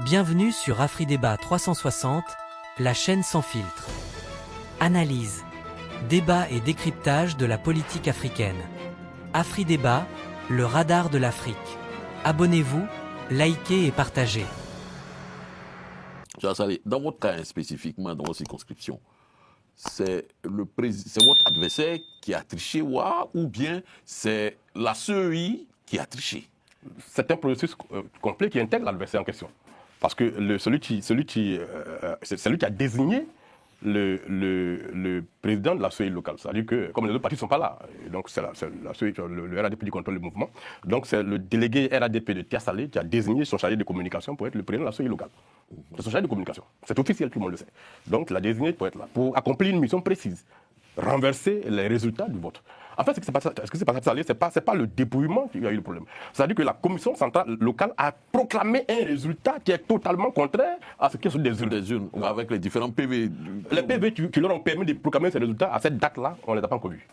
Bienvenue sur AfriDébat 360, la chaîne sans filtre. Analyse, débat et décryptage de la politique africaine. AfriDébat, le radar de l'Afrique. Abonnez-vous, likez et partagez. Dans votre cas spécifiquement, dans votre circonscription, c'est votre adversaire qui a triché ou bien c'est la CEI qui a triché? C'est un processus complet qui intègre l'adversaire en question. Parce que celui qui a désigné le président de la CEI locale. C'est-à-dire que, comme les autres partis ne sont pas là, et donc c'est la CEI, le RADP qui contrôle le mouvement, donc c'est le délégué RADP de Tia Salé qui a désigné son chargé de communication pour être le président de la CEI locale. C'est son chargé de communication. C'est officiel, tout le monde le sait. Donc il a désigné pour être là, pour accomplir une mission précise, renverser les résultats du vote. En fait, ce qui s'est passé à Salé, ce n'est pas le dépouillement qui a eu le problème. C'est-à-dire que la commission centrale locale a proclamé un résultat qui est totalement contraire à ce qui est sur des urnes. Avec les différents PV. Les PV qui leur ont permis de proclamer ces résultats, à cette date-là, on ne les a pas encore vus.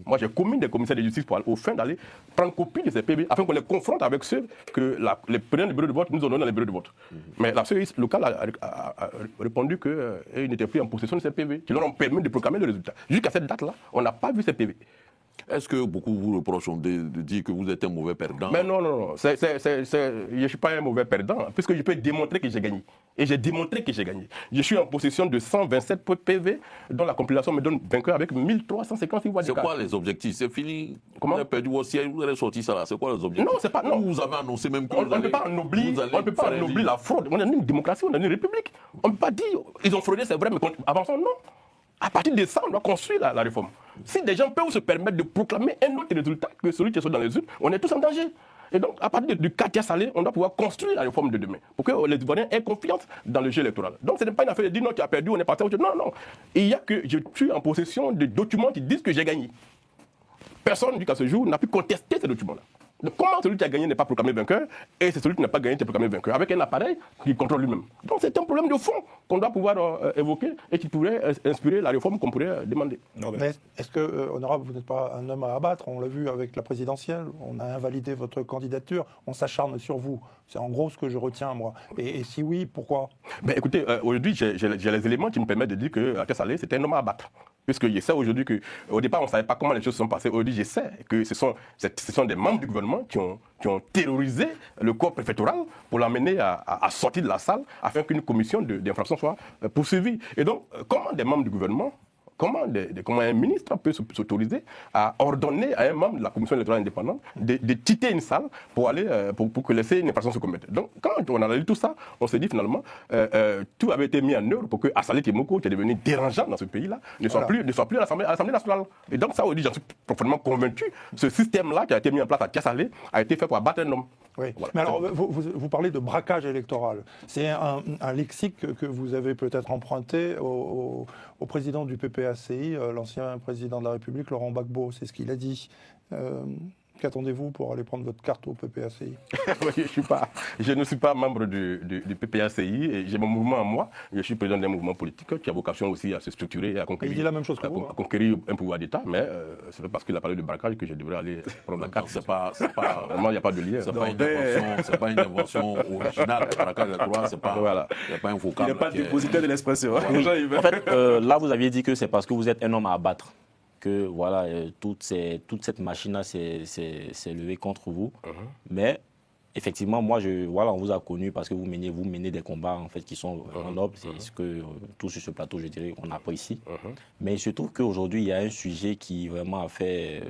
Moi, j'ai commis des commissaires de justice au fin d'aller prendre copie de ces PV afin qu'on les confronte avec ceux que les présidents du bureau de vote nous ont donné dans les bureaux de vote. Mais la CEI locale a répondu qu'ils n'étaient plus en possession de ces PV, qui leur ont permis de proclamer le résultat. Jusqu'à cette date-là, on n'a pas vu ces PV. Est-ce que beaucoup vous reprochent de dire que vous êtes un mauvais perdant? Mais non. Je ne suis pas un mauvais perdant, puisque je peux démontrer que j'ai gagné. Et j'ai démontré que j'ai gagné. Je suis en possession de 127 PV, dont la compilation me donne vainqueur avec 1356 voix de C'est carte. quoi les objectifs? C'est fini? Comment? Vous avez perdu votre siège, vous avez sorti ça là. C'est quoi les objectifs? Non, c'est pas. Non. Vous avez annoncé même que On ne peut pas ennoblir la fraude. On est une démocratie, on est une république. On ne peut pas dire ils ont fraudé, c'est vrai, mais avançons, non. À partir de ça, on doit construire la réforme. Si des gens peuvent se permettre de proclamer un autre résultat que celui qui est dans les urnes, on est tous en danger. Et donc, à partir du cas Tia Salé, on doit pouvoir construire la réforme de demain pour que les Ivoiriens aient confiance dans le jeu électoral. Donc, ce n'est pas une affaire de dire non, tu as perdu, on est parti. Non. Il y a que je suis en possession de documents qui disent que j'ai gagné. Personne, jusqu'à ce jour, n'a pu contester ces documents-là. Donc, comment celui qui a gagné n'est pas proclamé vainqueur et c'est celui qui n'a pas gagné qui est proclamé vainqueur avec un appareil qui contrôle lui-même. Donc c'est un problème de fond qu'on doit pouvoir évoquer et qui pourrait inspirer la réforme qu'on pourrait demander. Mais est-ce que, honorable, vous n'êtes pas un homme à abattre? On l'a vu avec la présidentielle, on a invalidé votre candidature, on s'acharne sur vous. C'est en gros ce que je retiens, moi. Et si oui, pourquoi? Écoutez, aujourd'hui, j'ai les éléments qui me permettent de dire que Tia Salé, c'est un homme à abattre. Puisque je sais aujourd'hui qu'au départ, on ne savait pas comment les choses se sont passées. Aujourd'hui, je sais que ce sont des membres du gouvernement qui ont terrorisé le corps préfectoral pour l'amener à sortir de la salle afin qu'une commission d'infraction soit poursuivie. Et donc, comment des membres du gouvernement, comment un ministre peut s'autoriser à ordonner à un membre de la commission électorale indépendante de quitter une salle pour aller pour que laisser une infraction se commettre. Donc, quand on a lu tout ça, on s'est dit finalement, tout avait été mis en œuvre pour que Assalé Kimoko, qui est devenu dérangeant dans ce pays-là, ne soit plus à l'Assemblée nationale. Et donc, ça, aujourd'hui, j'en suis profondément convaincu. Ce système-là qui a été mis en place à Tia Salé a été fait pour abattre un homme. Oui. Voilà. Mais alors, vous parlez de braquage électoral. C'est un lexique que vous avez peut-être emprunté au président du PPACI, l'ancien président de la République, Laurent Gbagbo. C'est ce qu'il a dit. Qu'attendez-vous pour aller prendre votre carte au PPACI? Je ne suis pas membre du PPACI et j'ai mon mouvement en moi. Je suis président d'un mouvement politique qui a vocation aussi à se structurer et à conquérir, il dit la même chose que vous, à conquérir un pouvoir d'État, mais c'est pas parce qu'il a parlé de braquage que je devrais aller prendre la carte. Vraiment, il n'y a pas de lien. C'est pas une invention originale. Le braquage électoral, c'est pas un vocable. Il n'est pas dépositaire de l'expression. En fait, là, vous aviez dit que c'est parce que vous êtes un homme à abattre que voilà, toute cette machine-là s'est levée contre vous. Mais effectivement, moi, on vous a connu parce que vous menez des combats en fait, qui sont nobles. C'est ce que tout sur ce plateau, je dirais, on apprécie. Mais il se trouve qu'aujourd'hui, il y a un sujet qui vraiment a fait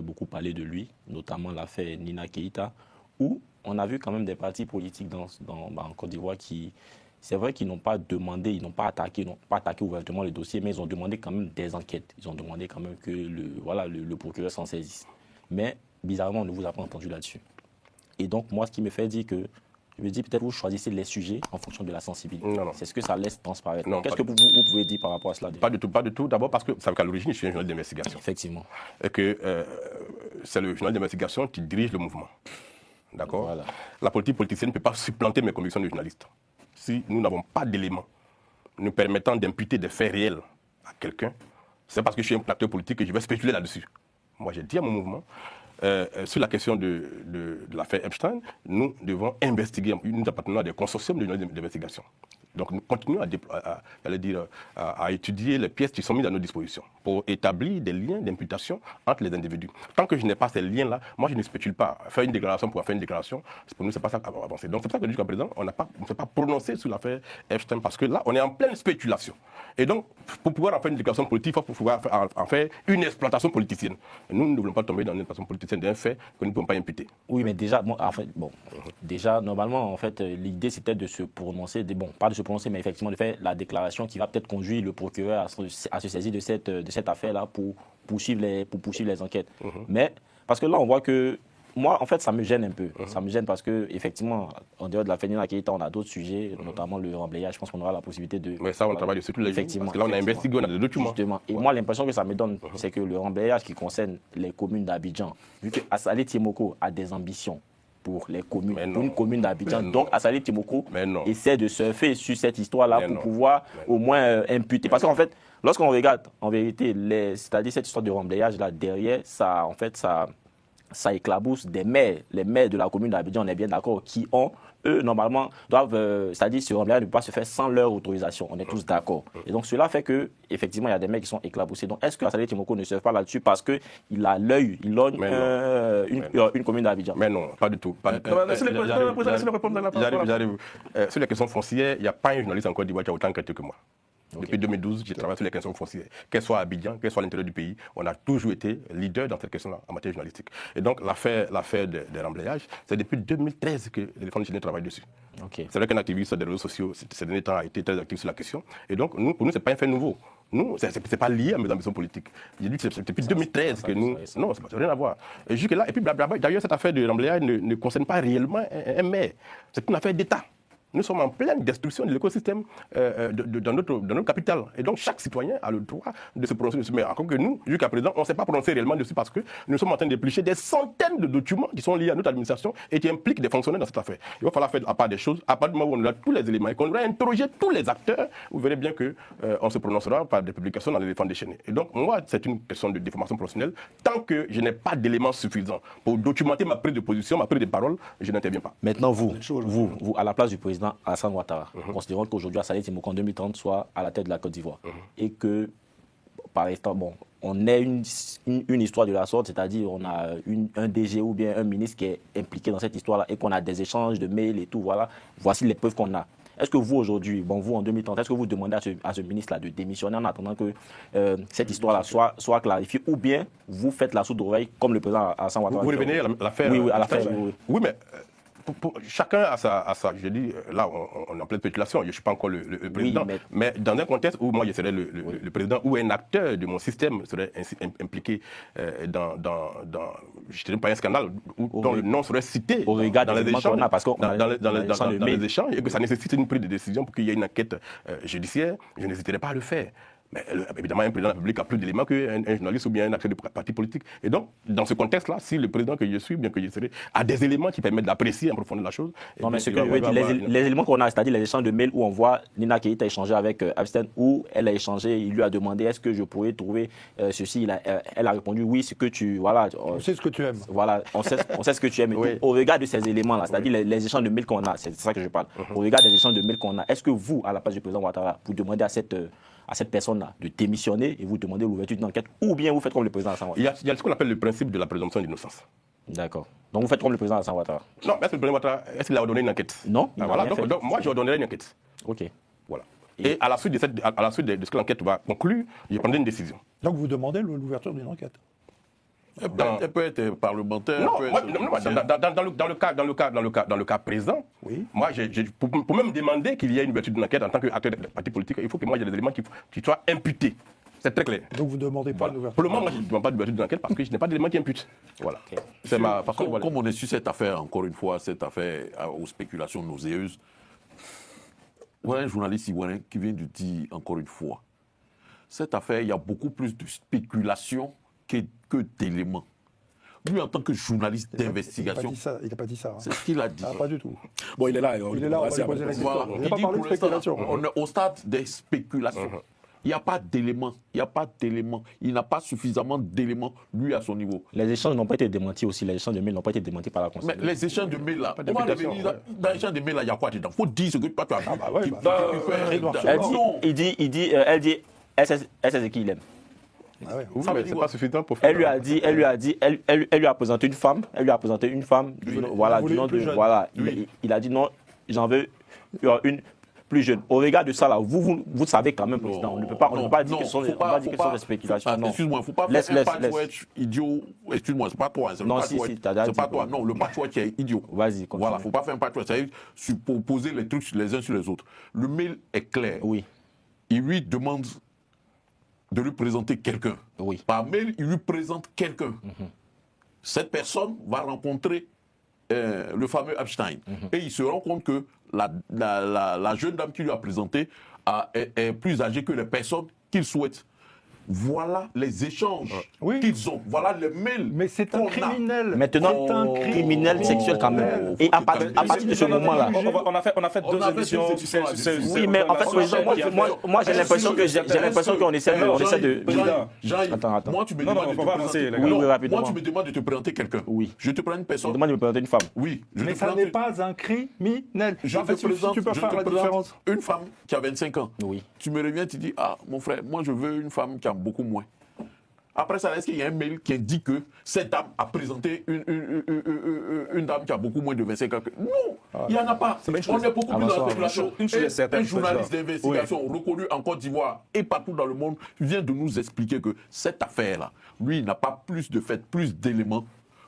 beaucoup parler de lui, notamment l'affaire Nina Keïta, où on a vu quand même des partis politiques en Côte d'Ivoire qui... C'est vrai qu'ils n'ont pas demandé, ils n'ont pas attaqué ouvertement le dossier, mais ils ont demandé quand même des enquêtes. Ils ont demandé quand même que le procureur s'en saisisse. Mais bizarrement, on ne vous a pas entendu là-dessus. Et donc, moi, ce qui me fait dire que, je me dis peut-être vous choisissez les sujets en fonction de la sensibilité. Non. C'est ce que ça laisse transparaître. Qu'est-ce que vous pouvez dire par rapport à cela? Pas du tout. D'abord parce que, vous savez qu'à l'origine, je suis un journal d'investigation. Effectivement. Et que c'est le journal d'investigation qui dirige le mouvement. D'accord? Voilà. La politique politicienne ne peut pas supplanter mes convictions de journaliste. Si nous n'avons pas d'éléments nous permettant d'imputer des faits réels à quelqu'un, c'est parce que je suis un acteur politique que je vais spéculer là-dessus. Moi, j'ai dit à mon mouvement, sur la question de l'affaire Epstein, nous devons investiguer, nous appartenons à des consortiums d'investigation. Donc nous continuons à étudier les pièces qui sont mises à nos dispositions pour établir des liens d'imputation entre les individus. Tant que je n'ai pas ces liens-là, moi je ne spécule pas. Faire une déclaration pour faire une déclaration, pour nous c'est pas ça qui va avancer. Donc c'est pour ça que jusqu'à présent, on ne s'est pas prononcé sur l'affaire Epstein parce que là, on est en pleine spéculation. Et donc, pour pouvoir en faire une déclaration politique, il faut pouvoir en faire une exploitation politicienne. Et nous ne voulons pas tomber dans une exploitation politicienne d'un fait que nous ne pouvons pas imputer. Oui, mais déjà, déjà normalement, en fait, l'idée c'était de se prononcer, pas de se prononcer, mais effectivement de faire la déclaration qui va peut-être conduire le procureur à se saisir de cette affaire-là pour poursuivre les enquêtes. Mais, parce que là, on voit que moi, en fait, ça me gêne un peu. Ça me gêne parce que, effectivement, en dehors de la Nina Keïta, on a d'autres sujets, notamment le remblayage. Je pense qu'on aura la possibilité de. Mais ça, on travaille dessus tous les jours. Parce que là, on a investigué, on a des documents. Justement. Et moi, l'impression que ça me donne, c'est que le remblayage qui concerne les communes d'Abidjan, vu que Assalé Tiemoko a des ambitions pour les communes, pour une commune d'Abidjan. Donc, Assalé Tiemoko essaie de surfer sur cette histoire-là pour pouvoir au moins imputer. Parce qu'en fait, lorsqu'on regarde, en vérité, c'est-à-dire cette histoire de remblayage là derrière, ça, en fait, ça éclabousse des maires, les maires de la commune d'Abidjan, on est bien d'accord, qui ont, eux, normalement, doivent, c'est-à-dire ce remblayage ne peut pas se faire sans leur autorisation, on est tous d'accord. Et donc cela fait que, effectivement, il y a des maires qui sont éclaboussés. Donc est-ce que Assalé Tiemoko ne surfe pas là-dessus parce qu'il a l'œil, il logne une commune d'Abidjan? Mais non, pas du tout. J'arrive. Sur les questions foncières, il n'y a pas un journaliste en Côte d'Ivoire qui a autant enquêté que moi. Depuis 2012, j'ai travaillé sur les questions foncières. Qu'elles soient à Abidjan, qu'elles soient à l'intérieur du pays, on a toujours été leader dans cette question-là en matière journalistique. Et donc l'affaire des remblayages, c'est depuis 2013 que l'éléphant de Chine travaille dessus. C'est vrai qu'un activiste des réseaux sociaux ces derniers temps a été très actif sur la question. Et donc pour nous, ce n'est pas un fait nouveau. Nous, ce n'est pas lié à mes ambitions politiques. J'ai dit que c'est depuis 2013 que nous... Non, ça n'a rien à voir. Et jusque là, et puis d'ailleurs, cette affaire de remblayage ne concerne pas réellement un maire. C'est une affaire d'État. Nous sommes en pleine destruction de l'écosystème dans notre capitale. Et donc, chaque citoyen a le droit de se prononcer dessus. Mais encore que nous, jusqu'à présent, on ne s'est pas prononcé réellement dessus parce que nous sommes en train d'éplucher des centaines de documents qui sont liés à notre administration et qui impliquent des fonctionnaires dans cette affaire. Il va falloir faire à part des choses, à part du moment où on a tous les éléments et qu'on va interroger tous les acteurs, vous verrez bien qu'on se prononcera par des publications dans l'éléphant déchaîné. Et donc, moi, c'est une question de déformation professionnelle. Tant que je n'ai pas d'éléments suffisants pour documenter ma prise de position, ma prise de parole, je n'interviens pas. Maintenant, vous, à la place du président Alassane Ouattara, considérons qu'aujourd'hui Assalé Tiemoko en 2030 soit à la tête de la Côte d'Ivoire et que, par exemple, on ait une histoire de la sorte, c'est-à-dire on a un DG ou bien un ministre qui est impliqué dans cette histoire-là et qu'on a des échanges de mails et tout, voilà, voici les preuves qu'on a. Est-ce que vous aujourd'hui, vous en 2030, est-ce que vous demandez à ce ministre-là de démissionner en attendant que cette histoire-là soit clarifiée ou bien vous faites la sourde oreille comme le président Alassane Ouattara? Vous revenez à l'affaire? Oui, à l'affaire. Oui, mais... chacun a sa, je dis, là on est en pleine spéculation, je ne suis pas encore le président, mais dans un contexte où moi je serais le président, où un acteur de mon système serait ainsi impliqué dans je ne dirais pas un scandale, dont le nom serait cité dans les échanges, dans les échanges, et que ça nécessite une prise de décision pour qu'il y ait une enquête judiciaire, je n'hésiterai pas à le faire. Mais évidemment, un président de la République a plus d'éléments qu'un journaliste ou bien un acteur de parti politique. Et donc, dans ce contexte-là, si le président que je suis, bien que je serai, a des éléments qui permettent d'apprécier en profondeur la chose... Non, mais ce que je veux dire, les éléments qu'on a, c'est-à-dire les échanges de mails où on voit Nina Keïta échanger avec Epstein, où elle a échangé, il lui a demandé est-ce que je pourrais trouver ceci, elle a répondu oui, ce que tu... Voilà, on sait ce que tu aimes. Voilà, on sait ce que tu aimes. Oui. Au regard de ces éléments-là, c'est-à-dire les échanges de mails qu'on a, c'est ça que je parle. Au regard des échanges de mails qu'on a, est-ce que vous, à la place du président Ouattara, vous demandez à cette personne-là de démissionner et vous demandez l'ouverture d'une enquête, ou bien vous faites comme le président Alassane Ouattara? Il y a ce qu'on appelle le principe de la présomption d'innocence. D'accord. Donc vous faites comme le président Alassane Ouattara? Non, mais est-ce que le président Ouattara, est-ce qu'il a ordonné une enquête? Non. Voilà, donc moi je ordonnerai une enquête. Ok. Voilà. Et à la suite de ce que l'enquête va conclure, je prendrai une décision. Donc vous demandez l'ouverture d'une enquête? Elle peut être parlementaire. Non, dans le cas présent, oui. Moi, pour même demander qu'il y ait une ouverture d'une enquête en tant qu'acteur de parti politique, il faut que moi j'ai des éléments qui soient imputés. C'est très clair. Donc vous ne demandez pas l'ouverture? Pour le moment, moi, je ne demande pas d'ouverture d'une enquête parce que je n'ai pas d'éléments qui imputent. Voilà. Okay. C'est ma façon. Comme on est sur cette affaire, encore une fois, cette affaire aux spéculations nauséeuses, un journaliste ivoirien qui vient de dire encore une fois, cette affaire, il y a beaucoup plus de spéculation que d'éléments. Lui, en tant que journaliste d'investigation... Il n'a pas dit ça. Hein. C'est ce qu'il a dit. Ah, pas du tout. Bon, il est là. On va poser la question. On n'a pas parlé de spéculation. On est au stade des spéculations. Il n'y a pas d'éléments. Il n'y a pas d'éléments. Il n'a pas suffisamment d'éléments, lui, à son niveau. Les échanges n'ont pas été démentis aussi. Les échanges de mails n'ont pas été démentis par la Mais conseillère. les échanges de mails là, Pas on va d'implication, revenir dans les échanges de mails là, il y a quoi dedans? Il faut dire ce que toi tu as dit. Ah bah ouais, Qui- bah, qui fait- Edouard Elle Non. dit, elle dit, elle sait qui il aime. Ah ouais. Oui, Ça veut mais dire c'est quoi? pas suffisant pour faire. Elle lui a présenté une femme. Elle lui a présenté une femme. Voilà, voulait du nom une plus de, jeune. voilà. Oui. Il a dit non, j'en veux une plus jeune. Au regard de ça là, vous savez quand même, président, on ne peut pas dire que ce sont des spéculations. Non. Excuse-moi, il ne faut pas Laisse, faire un laisse. patchwork idiot. Excuse-moi, c'est pas toi. C'est le Non, patchwork. si, t'as déjà C'est dit pas que- toi. Non, le patchwork est idiot. Vas-y, continue. Voilà, il ne faut pas faire un patchwork. Ça veut dire poser les trucs les uns sur les autres. Le mail est clair. Oui, Il lui demande de lui présenter quelqu'un. oui. Par mail, il lui présente quelqu'un. Cette personne va rencontrer le fameux Epstein. Et il se rend compte que la jeune dame qui lui a présenté est plus âgée que les personnes qu'il souhaite. Voilà les échanges Oui. qu'ils ont. Voilà les mails. Mais c'est un qu'on a. criminel. Maintenant, C'est un criminel sexuel quand même. Et à partir de ce moment-là. On a fait On deux a fait émissions. deux émissions là-dessus. Oui, mais en fait, moi j'ai l'impression qu'on essaie de. Jean-Yves, Attends. moi, tu me Non, demandes non, de on te va avancer, présenter. les gars. Oui, rapidement. Moi, tu me demandes de te présenter quelqu'un. Oui. Je te prends une Je personne. demande de me présenter une femme. Oui. Je Mais te ça présente n'est une- pas un criminel. Je En fait, te si présente, tu peux je faire te la présente différence. une femme qui a 25 ans. Oui. Tu me reviens, tu dis, ah, mon frère, moi, je veux une femme qui a beaucoup moins. Après ça, est-ce qu'il y a un mail qui dit que cette dame a présenté une dame qui a beaucoup moins de 25 ans? Non, il n'y en a pas. Mais une chose- On est beaucoup plus dans la spéculation. une chose est Et certaine, un journaliste président. d'investigation reconnu en Côte d'Ivoire et partout dans le monde vient de nous expliquer que cette affaire-là, lui, il n'a pas plus de faits, plus d'éléments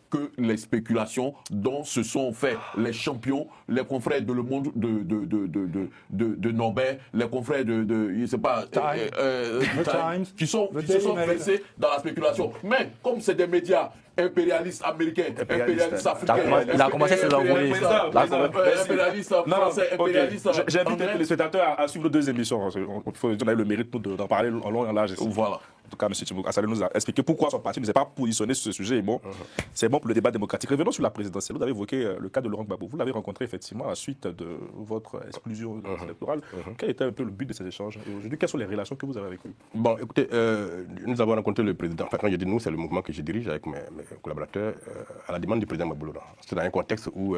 que les spéculations dont se sont faits les champions, les confrères de Le Monde de Norbert, les confrères je ne sais pas, Times, qui se sont Daily Mail. versés dans la spéculation. Mais comme c'est des médias impérialistes américains, impérialistes africains, Il a commencé ses envoyés. impérialistes Non, français, ok. impérialistes J'invite les anglais. téléspectateurs à suivre deux émissions. On a eu le mérite d'en parler en long et en large ici. Voilà. En tout cas, M. Tchimou Assalé nous a expliqué pourquoi son parti ne s'est pas positionné sur ce sujet. Et bon, c'est bon pour le débat démocratique. Revenons sur la présidentielle. Vous avez évoqué le cas de Laurent Gbagbo. Vous l'avez rencontré effectivement à la suite de votre exclusion électorale. Quel était un peu le but de ces échanges? Et aujourd'hui, quelles sont les relations que vous avez avec lui? Bon, écoutez, nous avons rencontré le président. Enfin, quand je dis nous, c'est le mouvement que je dirige avec mes collaborateurs à la demande du président Gbagbo. C'était dans un contexte où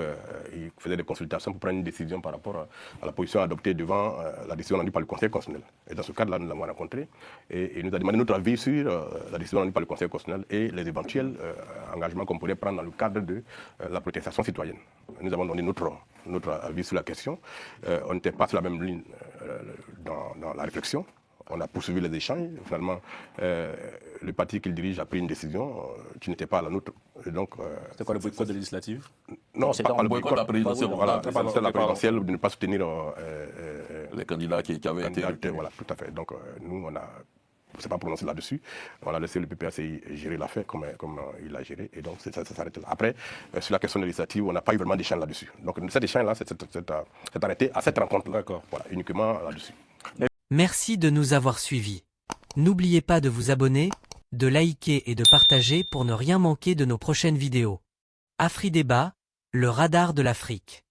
il faisait des consultations pour prendre une décision par rapport à la position adoptée devant la décision rendue par le Conseil constitutionnel. Et dans ce cadre-là, nous l'avons rencontré et il nous a demandé notre avis sur la décision rendue par le Conseil constitutionnel et les éventuels engagements qu'on pourrait prendre dans le cadre de la protestation citoyenne. Nous avons donné notre avis sur la question. On n'était pas sur la même ligne dans la réflexion. On a poursuivi les échanges. Finalement, le parti qu'il dirige a pris une décision qui n'était pas la nôtre. Et donc, C'était quoi le boycott de législative? non, c'était pas un le boycott de la présidentielle. Voilà, Pardon, c'est la présidentielle de ne pas soutenir Les candidats qui avaient été. candidat. Voilà, tout à fait. Donc, nous, on ne s'est pas prononcé là-dessus. On a laissé le PPACI gérer l'affaire comme il l'a géré. Et donc, ça s'arrête là. Après, sur la question législative, on n'a pas eu vraiment d'échange là-dessus. Donc, cet échange-là s'est arrêté à cette rencontre. D'accord. Voilà, uniquement là-dessus. Merci de nous avoir suivis. N'oubliez pas de vous abonner, de liker et de partager pour ne rien manquer de nos prochaines vidéos. Afri Débat, le radar de l'Afrique.